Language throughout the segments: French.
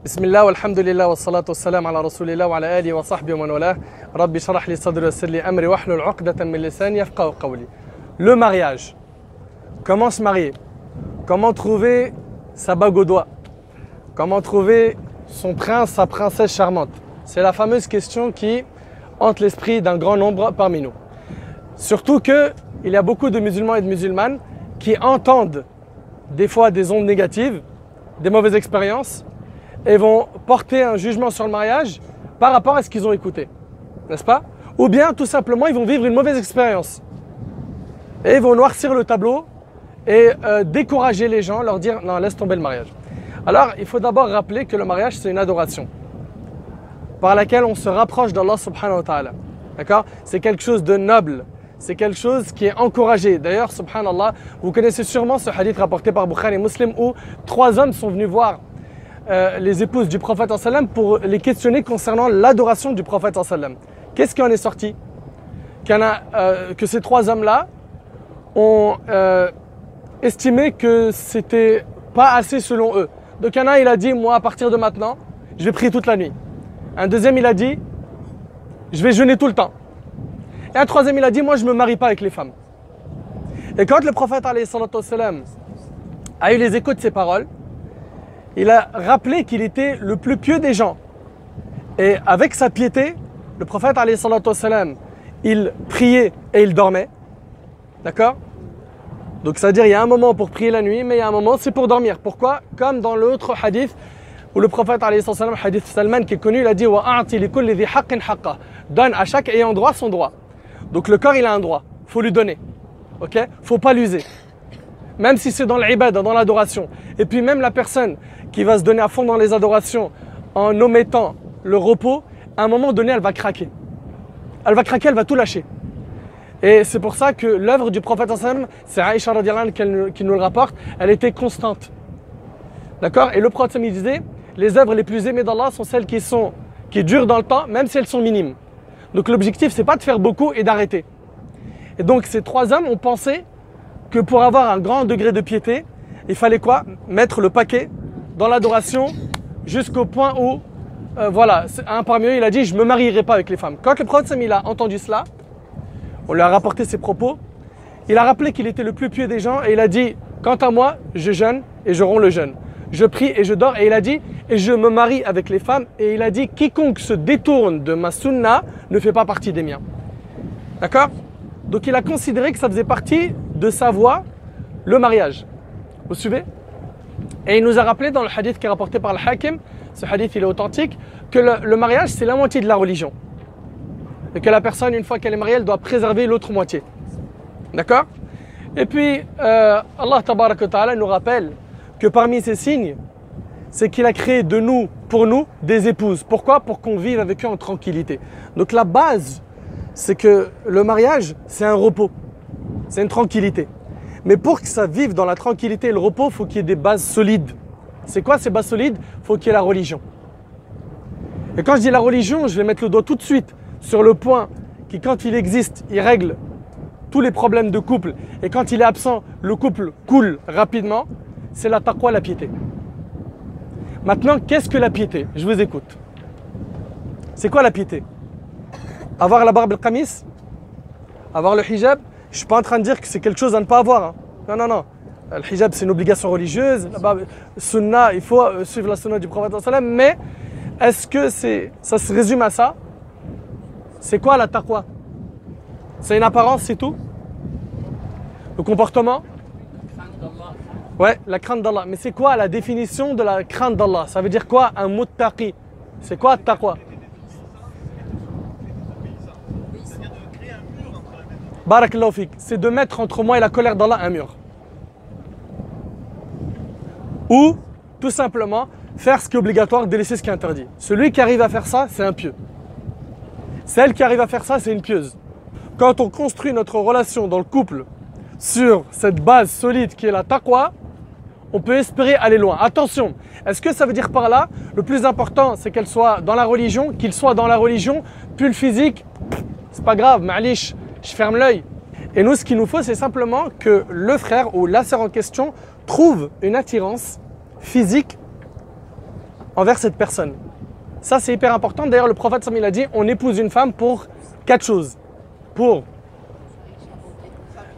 بسم الله والحمد لله والصلاة والسلام على رسول الله وعلى آله وصحبه ومن والاه. ربي اشرح لي صدري ويسر لي أمري واحلل عقدة من لساني يفقهوا قولي. Le mariage. Comment se marier? Comment trouver sa bague au doigt? Comment trouver son prince, sa princesse charmante? C'est la fameuse question qui hante l'esprit d'un grand nombre parmi nous. Surtout qu'il y a beaucoup de musulmans et de musulmanes qui entendent des fois des ondes négatives, des mauvaises expériences, et vont porter un jugement sur le mariage par rapport à ce qu'ils ont écouté, n'est-ce pas? Ou bien tout simplement ils vont vivre une mauvaise expérience et ils vont noircir le tableau et décourager les gens, leur dire non, laisse tomber le mariage. Alors il faut d'abord rappeler que le mariage c'est une adoration par laquelle on se rapproche d'Allah subhanahu wa ta'ala, d'accord? C'est quelque chose de noble, c'est quelque chose qui est encouragé. D'ailleurs, subhanallah, vous connaissez sûrement ce hadith rapporté par Bukhari et Muslim où 3 hommes sont venus voir les épouses du prophète sallam pour les questionner concernant l'adoration du prophète sallam. Qu'est-ce qui en est sorti? Que ces 3 hommes-là ont estimé que c'était pas assez selon eux. Donc il y en a, il a dit, moi à partir de maintenant, je vais prier toute la nuit. Un deuxième, il a dit, je vais jeûner tout le temps. Et un troisième, il a dit, moi je me marie pas avec les femmes. Et quand le prophète sallam a eu les échos de ces paroles, il a rappelé qu'il était le plus pieux des gens. Et avec sa piété, le prophète sallam, il priait et il dormait. D'accord? Donc c'est-à-dire il y a un moment pour prier la nuit, mais il y a un moment c'est pour dormir. Pourquoi? Comme dans l'autre hadith où le prophète sallam, hadith Salman qui est connu, il a dit وَأَعْطِ لِكُلِّ ذِي حَقٍّ حَقَّهُ. Donne à chaque ayant droit son droit. Donc le corps il a un droit, il faut lui donner. Ok? Faut pas l'user. Même si c'est dans l'ibad, dans l'adoration. Et puis même la personne qui va se donner à fond dans les adorations en omettant le repos, à un moment donné, elle va craquer. Elle va craquer, elle va tout lâcher. Et c'est pour ça que l'œuvre du prophète sallam, c'est Aïcha radiallahu anha qui nous le rapporte, elle était constante. D'accord? Et le prophète il disait, les œuvres les plus aimées d'Allah sont celles qui durent dans le temps, même si elles sont minimes. Donc l'objectif, c'est pas de faire beaucoup et d'arrêter. Et donc ces 3 hommes ont pensé que pour avoir un grand degré de piété, il fallait quoi? Mettre le paquet dans l'adoration jusqu'au point où, voilà, un parmi eux, il a dit, je ne me marierai pas avec les femmes. Quand le prophète il a entendu cela, on lui a rapporté ses propos, il a rappelé qu'il était le plus pieux des gens et il a dit, quant à moi, je jeûne et je romps le jeûne. Je prie et je dors et il a dit, et je me marie avec les femmes et il a dit, quiconque se détourne de ma sunna ne fait pas partie des miens. D'accord? Donc il a considéré que ça faisait partie de sa voie, le mariage. Vous suivez? Et il nous a rappelé dans le hadith qui est rapporté par le Hakim, ce hadith il est authentique, que le mariage c'est la moitié de la religion. Et que la personne, une fois qu'elle est mariée, elle doit préserver l'autre moitié. D'accord? Et puis, Allah tabarak wa ta'ala nous rappelle que parmi ces signes, c'est qu'il a créé de nous, pour nous, des épouses. Pourquoi? Pour qu'on vive avec eux en tranquillité. Donc la base, c'est que le mariage, c'est un repos. C'est une tranquillité. Mais pour que ça vive dans la tranquillité et le repos, il faut qu'il y ait des bases solides. C'est quoi ces bases solides? Il faut qu'il y ait la religion. Et quand je dis la religion, je vais mettre le doigt tout de suite sur le point qui, quand il existe, il règle tous les problèmes de couple. Et quand il est absent, le couple coule rapidement. C'est la taqwa, la piété. Maintenant, qu'est-ce que la piété? Je vous écoute. C'est quoi la piété? Avoir la barbe al-qamis? Avoir le hijab? Je ne suis pas en train de dire que c'est quelque chose à ne pas avoir. Hein. Non, non, non. Le hijab, c'est une obligation religieuse. La sunna, il faut suivre la sunna du prophète sallam. Mais est-ce que ça se résume à ça? C'est quoi la taqwa? C'est une apparence, c'est tout? Le comportement? Ouais, la crainte d'Allah. Mais c'est quoi la définition de la crainte d'Allah? Ça veut dire quoi un muttaqi? C'est quoi taqwa? Barakallahu fik, c'est de mettre entre moi et la colère d'Allah un mur. Ou, tout simplement, faire ce qui est obligatoire, délaisser ce qui est interdit. Celui qui arrive à faire ça, c'est un pieux. Celle qui arrive à faire ça, c'est une pieuse. Quand on construit notre relation dans le couple sur cette base solide qui est la taqwa, on peut espérer aller loin. Attention, est-ce que ça veut dire par là, le plus important, c'est qu'elle soit dans la religion, qu'il soit dans la religion, puis le physique, c'est pas grave, ma'alish, je ferme l'œil. Et nous, ce qu'il nous faut, c'est simplement que le frère ou la sœur en question trouve une attirance physique envers cette personne. Ça, c'est hyper important. D'ailleurs, le prophète, il a dit, on épouse une femme pour 4 choses.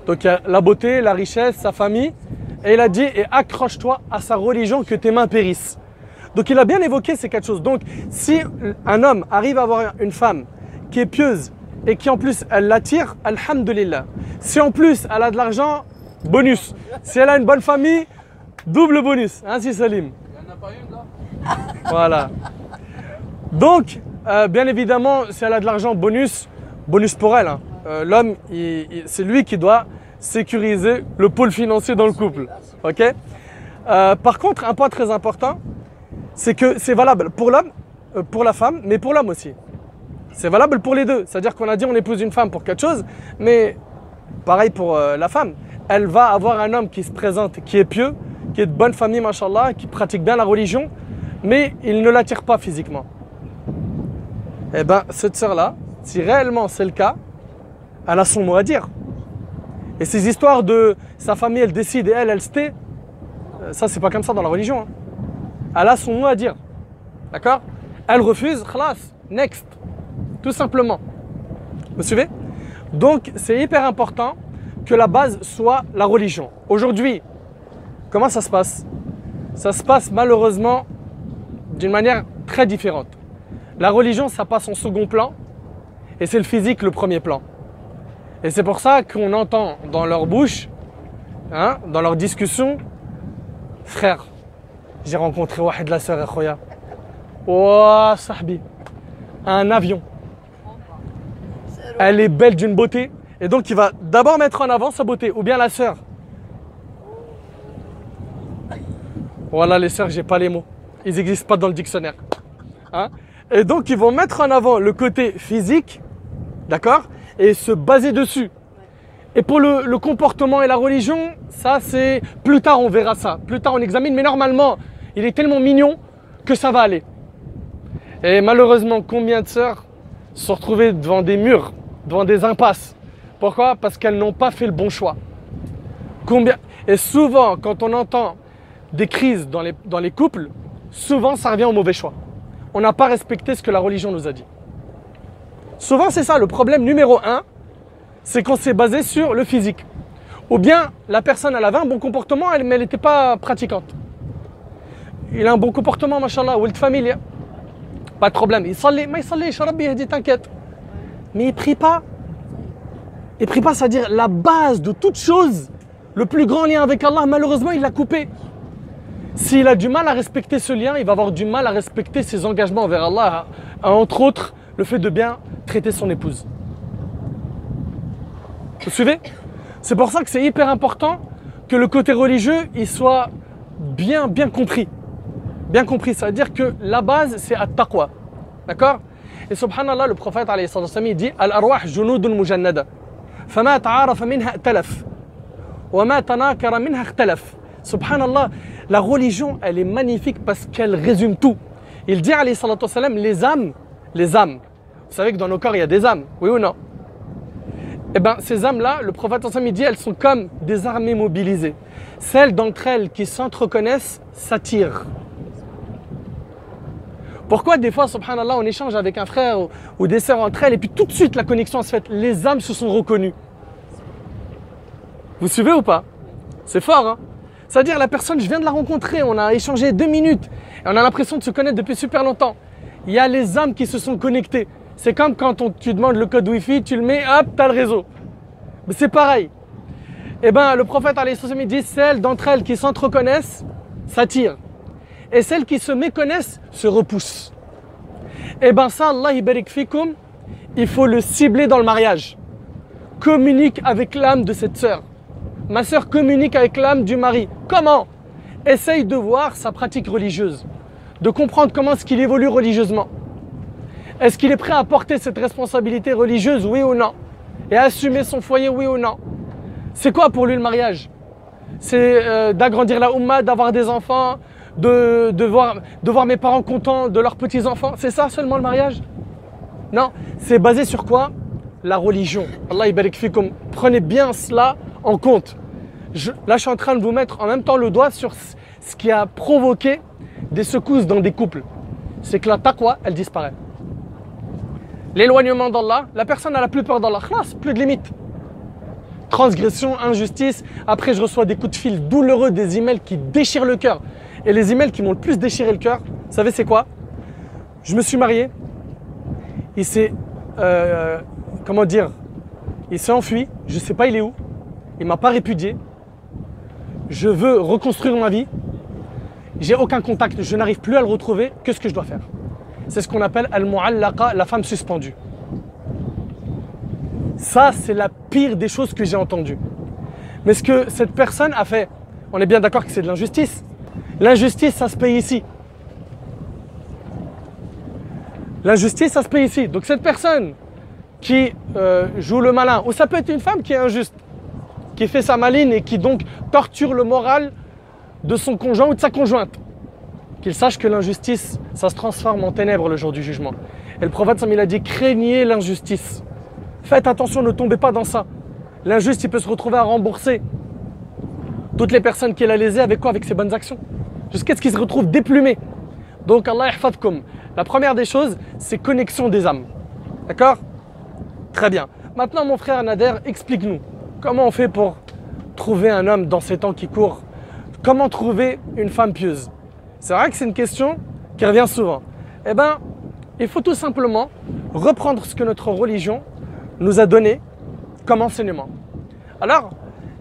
Donc, il y a la beauté, la richesse, sa famille. Et il a dit, et accroche-toi à sa religion que tes mains périssent. Donc, il a bien évoqué ces 4 choses. Donc, si un homme arrive à avoir une femme qui est pieuse et qui en plus, elle l'attire, alhamdulillah. Si en plus, elle a de l'argent, bonus. Si elle a une bonne famille, double bonus. Ainsi, Salim. Il n'y en a pas une là? Voilà. Donc, bien évidemment, si elle a de l'argent, bonus pour elle. Hein. L'homme, c'est lui qui doit sécuriser le pôle financier dans le couple. Ok? Par contre, un point très important, c'est que c'est valable pour l'homme, pour la femme, mais pour l'homme aussi. C'est valable pour les deux. C'est-à-dire qu'on a dit on épouse une femme pour quelque chose, mais pareil pour la femme. Elle va avoir un homme qui se présente, qui est pieux, qui est de bonne famille, machallah, qui pratique bien la religion, mais il ne l'attire pas physiquement. Eh bien, cette sœur-là, si réellement c'est le cas, elle a son mot à dire. Et ces histoires de sa famille, elle décide et elle se tait, ça, c'est pas comme ça dans la religion. Hein. Elle a son mot à dire. D'accord? Elle refuse, khalas, next. Tout simplement. Vous suivez? Donc, c'est hyper important que la base soit la religion. Aujourd'hui, comment ça se passe? Ça se passe malheureusement d'une manière très différente. La religion, ça passe en second plan et c'est le physique le premier plan. Et c'est pour ça qu'on entend dans leur bouche, hein, dans leurs discussions, frère, j'ai rencontré Wahed la sœur Khoya. Oh, sahbi, un avion. Elle est belle d'une beauté. Et donc, il va d'abord mettre en avant sa beauté. Ou bien la sœur. Voilà, les sœurs, j'ai pas les mots. Ils n'existent pas dans le dictionnaire. Hein? Et donc, ils vont mettre en avant le côté physique. D'accord? Et se baser dessus. Et pour le comportement et la religion, ça, c'est... Plus tard, on verra ça. Plus tard, on examine. Mais normalement, il est tellement mignon que ça va aller. Et malheureusement, combien de sœurs se sont retrouvées devant des murs, devant des impasses? Pourquoi? Parce qu'elles n'ont pas fait le bon choix. Combien? Et souvent, quand on entend des crises dans les couples, souvent ça revient au mauvais choix. On n'a pas respecté ce que la religion nous a dit. Souvent, c'est ça le problème numéro 1, c'est qu'on s'est basé sur le physique. Ou bien la personne, elle avait un bon comportement, mais elle n'était pas pratiquante. Il a un bon comportement, machallah, ou de famille. Pas de problème. Il salli, mais il salli, Rabbi, il dit t'inquiète. Mais il prie pas. Il prie pas, c'est-à-dire la base de toute chose, le plus grand lien avec Allah, malheureusement, il l'a coupé. S'il a du mal à respecter ce lien, il va avoir du mal à respecter ses engagements envers Allah, entre autres, le fait de bien traiter son épouse. Vous suivez? C'est pour ça que c'est hyper important que le côté religieux, il soit bien compris. Bien compris, ça veut dire que la base, c'est at-taqwa. D'accord? Et subhanallah, le prophète, il dit « Al-arwah junudun mujannada ». فما تعارف منها ائتلف وما تناكر منها اختلف. Subhanallah, la religion, elle est magnifique parce qu'elle résume tout. Il dit, alayhi salatu wassalam, les âmes. Vous savez que dans nos corps, il y a des âmes, oui ou non? Eh bien, ces âmes-là, le prophète, il dit, elles sont comme des armées mobilisées. Celles d'entre elles qui s'entreconnaissent s'attirent. Pourquoi des fois, subhanallah, on échange avec un frère ou des sœurs entre elles et puis tout de suite la connexion se fait, les âmes se sont reconnues. Vous suivez ou pas? C'est fort, hein? C'est-à-dire la personne, je viens de la rencontrer, on a échangé 2 minutes et on a l'impression de se connaître depuis super longtemps. Il y a les âmes qui se sont connectées. C'est comme quand tu demandes le code Wi-Fi, tu le mets, hop, tu as le réseau. Mais c'est pareil. Eh bien, le prophète, il dit, celles d'entre elles qui s'entreconnaissent s'attirent. Et celles qui se méconnaissent se repoussent. Et bien ça, Allah barik fikoum, il faut le cibler dans le mariage. Communique avec l'âme de cette sœur. Ma sœur communique avec l'âme du mari. Comment? Essaye de voir sa pratique religieuse. De comprendre comment est-ce qu'il évolue religieusement. Est-ce qu'il est prêt à porter cette responsabilité religieuse, oui ou non? Et à assumer son foyer, oui ou non? C'est quoi pour lui le mariage? C'est d'agrandir la Ummah, d'avoir des enfants, de voir mes parents contents de leurs petits-enfants. C'est ça seulement le mariage? Non, c'est basé sur quoi? La religion. Allah barik fikoum. Prenez bien cela en compte. Là, je suis en train de vous mettre en même temps le doigt sur ce qui a provoqué des secousses dans des couples, c'est que la taqwa, elle disparaît. L'éloignement d'Allah, la personne a la plus peur d'Allah. Khlas, plus de limites. Transgression, injustice. Après, je reçois des coups de fil douloureux, des emails qui déchirent le cœur. Et les emails qui m'ont le plus déchiré le cœur, vous savez c'est quoi? Je me suis marié. Il s'est, comment dire, il s'est enfui. Je ne sais pas il est où. Il ne m'a pas répudié. Je veux reconstruire ma vie. J'ai aucun contact. Je n'arrive plus à le retrouver. Qu'est-ce que je dois faire? C'est ce qu'on appelle al-mu'allaqa, la femme suspendue. Ça, c'est la pire des choses que j'ai entendues. Mais ce que cette personne a fait, on est bien d'accord que c'est de l'injustice. L'injustice, ça se paye ici. L'injustice, ça se paye ici. Donc cette personne qui joue le malin, ou ça peut être une femme qui est injuste, qui fait sa maline et qui donc torture le moral de son conjoint ou de sa conjointe. Qu'il sache que l'injustice, ça se transforme en ténèbres le jour du jugement. Et le prophète, il a dit, craignez l'injustice. Faites attention, ne tombez pas dans ça. L'injuste, il peut se retrouver à rembourser toutes les personnes qu'il a lésées avec quoi? Avec ses bonnes actions. Jusqu'à ce qu'il se retrouve déplumé. Donc, Allah yahfadkoum. La première des choses, c'est connexion des âmes. D'accord? Très bien. Maintenant, mon frère Nader, explique-nous. Comment on fait pour trouver un homme dans ces temps qui courent? Comment trouver une femme pieuse? C'est vrai que c'est une question qui revient souvent. Eh bien, il faut tout simplement reprendre ce que notre religion nous a donné comme enseignement. Alors,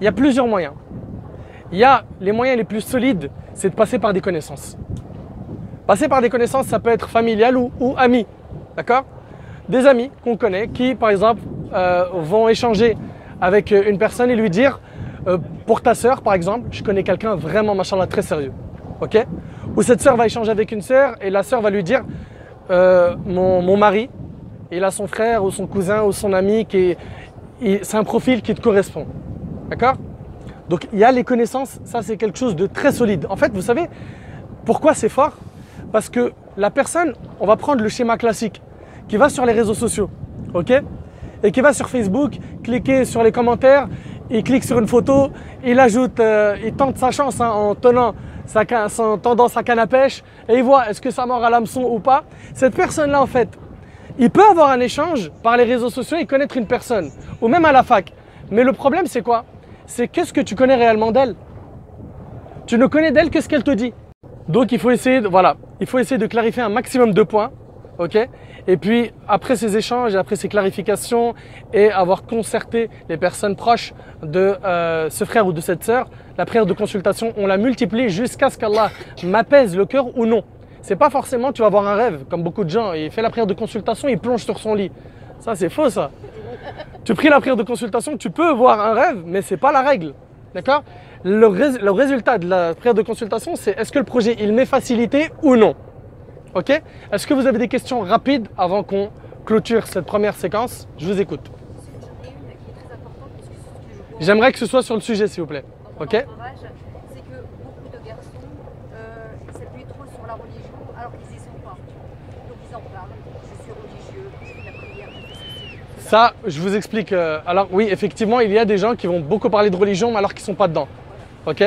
il y a plusieurs moyens. Il y a les moyens les plus solides, c'est de passer par des connaissances. Passer par des connaissances, ça peut être familial ou amis. D'accord? Des amis qu'on connaît qui, par exemple, vont échanger avec une personne et lui dire pour ta sœur, par exemple, je connais quelqu'un vraiment, machallah, très sérieux. Ok? Ou cette sœur va échanger avec une sœur et la sœur va lui dire mon mari, il a son frère ou son cousin ou son ami c'est un profil qui te correspond. D'accord? Donc il y a les connaissances, ça c'est quelque chose de très solide. En fait, vous savez pourquoi c'est fort? Parce que la personne, on va prendre le schéma classique, qui va sur les réseaux sociaux, ok? Et qui va sur Facebook, cliquer sur les commentaires, il clique sur une photo, il ajoute, il tente sa chance en tendant sa canne à pêche et il voit est-ce que ça mord à l'hameçon ou pas. Cette personne-là, en fait, il peut avoir un échange par les réseaux sociaux et connaître une personne, ou même à la fac. Mais le problème, c'est quoi? C'est qu'est-ce que tu connais réellement d'elle? Tu ne connais d'elle que ce qu'elle te dit. Donc, il faut essayer de clarifier un maximum de points, ok? Et puis, après ces échanges, après ces clarifications et avoir concerté les personnes proches de ce frère ou de cette sœur, la prière de consultation, on la multiplie jusqu'à ce qu'Allah m'apaise le cœur ou non. C'est pas forcément tu vas avoir un rêve, comme beaucoup de gens, il fait la prière de consultation, il plonge sur son lit. Ça, c'est faux, ça. Tu pries la prière de consultation, tu peux voir un rêve, mais c'est pas la règle. D'accord? Le résultat de la prière de consultation, c'est est-ce que le projet, il m'est facilité ou non? Ok? Est-ce que vous avez des questions rapides avant qu'on clôture cette première séquence? Je vous écoute. J'aimerais que ce soit sur le sujet, s'il vous plaît. Ok? C'est que beaucoup de garçons s'appuient trop sur la religion alors qu'ils n'y sont pas. Donc ils en parlent. Je suis religieux, je fais la prière, je fais ceci. Ça, je vous explique. Alors oui, effectivement, il y a des gens qui vont beaucoup parler de religion, mais alors qu'ils ne sont pas dedans. Ok?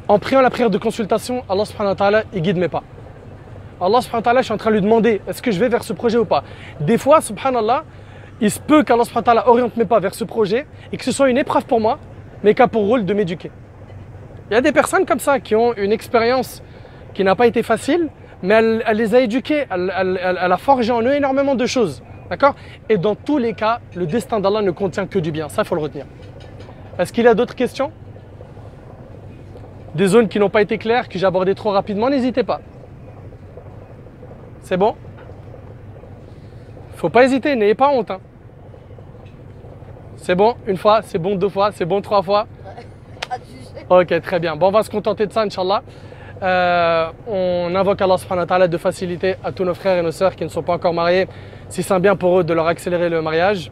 En priant la prière de consultation, Allah subhanahu wa ta'ala, il guide mes pas. Allah subhanahu wa ta'ala, je suis en train de lui demander, est-ce que je vais vers ce projet ou pas? Des fois, subhanallah, il se peut qu'Allah subhanahu wa ta'ala oriente mes pas vers ce projet et que ce soit une épreuve pour moi, mais qu'a pour rôle de m'éduquer. Il y a des personnes comme ça qui ont une expérience qui n'a pas été facile, mais elle les a éduqués, elle a forgé en eux énormément de choses. D'accord? Et dans tous les cas, le destin d'Allah ne contient que du bien. Ça, il faut le retenir. Est-ce qu'il y a d'autres questions? Des zones qui n'ont pas été claires, que j'ai abordées trop rapidement, n'hésitez pas. C'est bon? Faut pas hésiter, n'ayez pas honte. Hein. C'est bon? Une fois, c'est bon deux fois, c'est bon trois fois? Ok, très bien. Bon, on va se contenter de ça, Inch'Allah. On invoque Allah subhanahu wa ta'ala de faciliter à tous nos frères et nos sœurs qui ne sont pas encore mariés, si c'est un bien pour eux, de leur accélérer le mariage.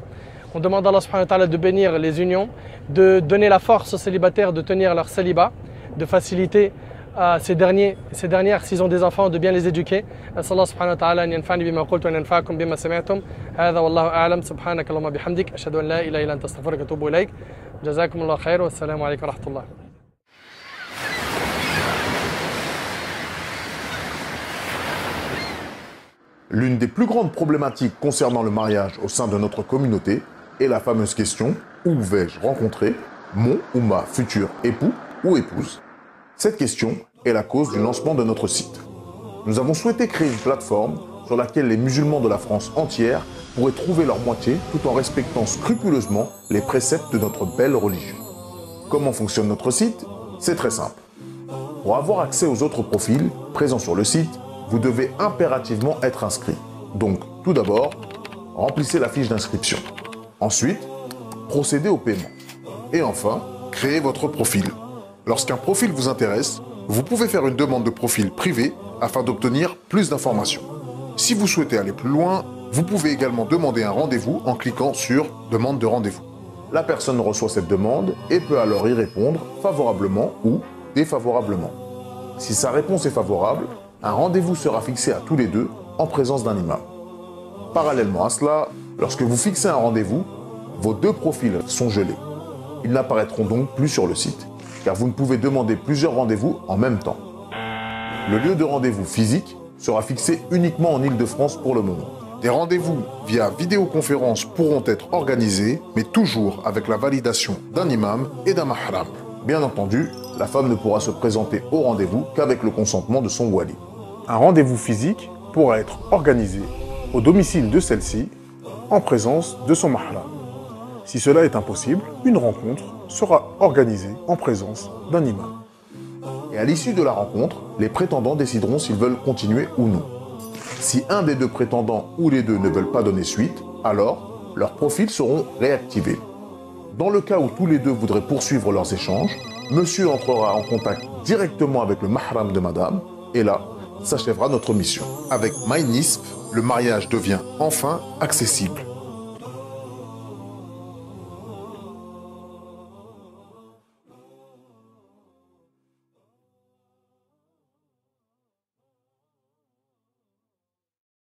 On demande à Allah subhanahu wa ta'ala de bénir les unions, de donner la force aux célibataires de tenir leur célibat, de faciliter à ces dernières, s'ils ont des enfants, de bien les éduquer. Allah subhanahu wa ta'ala an yanfa'ni bima qultu wa yanfa'akum bima sami'tum. Hadha wallahu a'lam. Subhanaka Allahumma bihamdik. Ashhadu an la ilaha illa anta astaghfiruka wa atubu ilayk. Jazakumullahu khair wa assalamu alaykum wa rahmatullah. L'une des plus grandes problématiques concernant le mariage au sein de notre communauté est la fameuse question « Où vais-je rencontrer mon ou ma futur époux ou épouse ?» Cette question est la cause du lancement de notre site. Nous avons souhaité créer une plateforme sur laquelle les musulmans de la France entière pourraient trouver leur moitié tout en respectant scrupuleusement les préceptes de notre belle religion. Comment fonctionne notre site? C'est très simple. Pour avoir accès aux autres profils présents sur le site, vous devez impérativement être inscrit. Donc, tout d'abord, remplissez la fiche d'inscription. Ensuite, procédez au paiement. Et enfin, créez votre profil. Lorsqu'un profil vous intéresse, vous pouvez faire une demande de profil privé afin d'obtenir plus d'informations. Si vous souhaitez aller plus loin, vous pouvez également demander un rendez-vous en cliquant sur « Demande de rendez-vous ». La personne reçoit cette demande et peut alors y répondre favorablement ou défavorablement. Si sa réponse est favorable, un rendez-vous sera fixé à tous les deux en présence d'un imam. Parallèlement à cela, lorsque vous fixez un rendez-vous, vos deux profils sont gelés. Ils n'apparaîtront donc plus sur le site, car vous ne pouvez demander plusieurs rendez-vous en même temps. Le lieu de rendez-vous physique sera fixé uniquement en Île-de-France pour le moment. Des rendez-vous via vidéoconférence pourront être organisés, mais toujours avec la validation d'un imam et d'un mahram. Bien entendu, la femme ne pourra se présenter au rendez-vous qu'avec le consentement de son wali. Un rendez-vous physique pourra être organisé au domicile de celle-ci en présence de son mahram. Si cela est impossible, une rencontre sera organisée en présence d'un imam. Et à l'issue de la rencontre, les prétendants décideront s'ils veulent continuer ou non. Si un des deux prétendants ou les deux ne veulent pas donner suite, alors leurs profils seront réactivés. Dans le cas où tous les deux voudraient poursuivre leurs échanges, monsieur entrera en contact directement avec le mahram de madame, et là, s'achèvera notre mission. Avec MyNisp, le mariage devient enfin accessible.